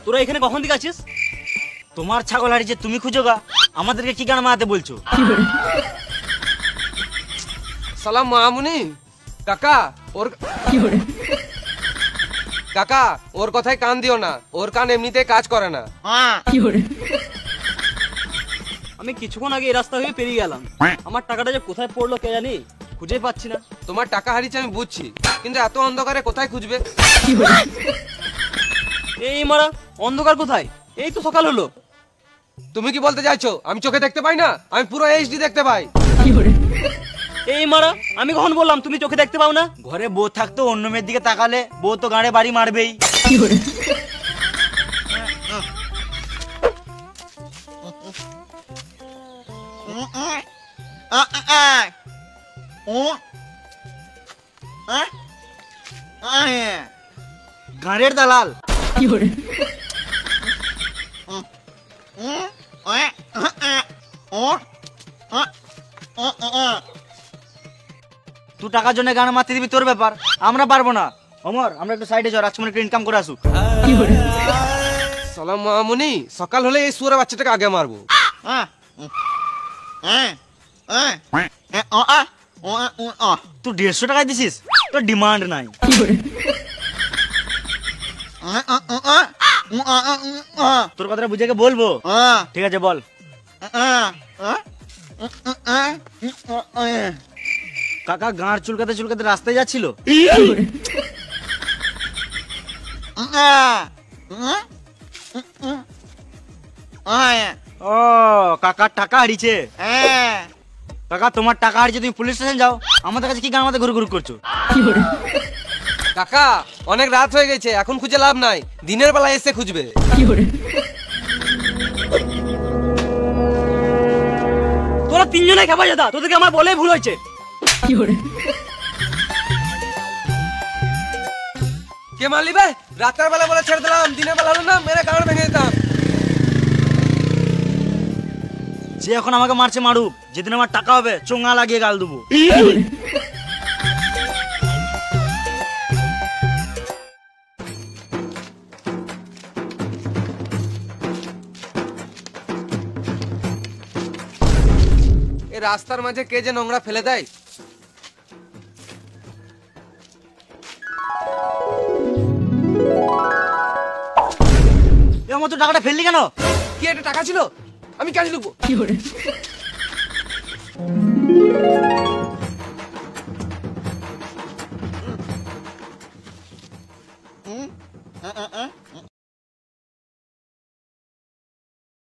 তোরা এখানে কখন থেকে আছিস? তোমার ছাগল হারিয়েছে, তুমি খুঁজো গা, আমাদেরকে কি গান মারাতে বলছো? সালাম মামুনি কাকা, ওর কাকা ওর কথায় কান দিও না, ওর কান এমনিতে কাজ করে না। আমি কিছুক্ষণ আগে এই রাস্তা হয়ে পেরিয়ে গেলাম, আমার টাকাটা যে কোথায় পড়লো কে জানি, খুঁজে পাচ্ছি না। তোমার টাকা হারিয়েছে আমি বুঝছি, কিন্তু এত অন্ধকারে কোথায় খুঁজবে? এই মারা, অন্ধকার কোথায়? এই তো সকাল হলো। তুমি কি বলতে চাইছো আমি চোখে দেখতে পাই না? আমি পুরো এইচডি দেখতে পাই। এই মারা, আমি কখন বললাম তুমি চোখে দেখতে পাও না? ঘরে বউ থাকতো অন্য মেয়ের দিকে তাকালে বউ তো গাঁড়ে বাড়ি মারবেই। গাঁড়ের দালাল। তুই টাকার জন্য গান মারতে দিবি, তোর ব্যাপার, আমরা পারবো না। অমর, আমরা একটু সাইডে যাও, রাজকুমার একটু ইনকাম করে আসুক। সালাম মামুনি, সকাল হলে এই সুরে বাচ্চাটাকে আগে মারবো। তুই 150 টাকায় দিছিস, তোর ডিমান্ড নাই। তোর কথাটা বুঝে বলবো, ঠিক আছে বল। কাকা গাঁড় চুলকাতে চুলকাতে রাস্তায় যাচ্ছিল। ও কাকার টাকা হারিয়েছে। কাকা তোমার টাকা হারিয়েছে, তুমি পুলিশ স্টেশন যাও, আমাদের কাছে কি গান আমাদের ঘুরু ঘুরু করছো? কাকা অনেক রাত হয়ে গেছে, এখন খুঁজে লাভ নাই, দিনের বেলা এসে খুঁজবে। তোরা তিনজনে খাবার যেতা, তোদেরকে আমার বলেই ভুল হয়েছে। কে মারলি বে? রাতের বেলা বলে ছেড়ে দিলাম, দিনের বেলা হলো না মেরে গাঁড় ভেঙে দিতাম। যে এখন আমাকে মারছে মারুক, যেদিন আমার টাকা হবে চোঙা লাগিয়ে গাল দেবো। এই রাস্তার মাঝে কে যে নোংরা ফেলে দেয়। আমার তো টাকাটা ফেললি কেন? কি এটা টাকা ছিল? আমি কাজে ঢুকবো।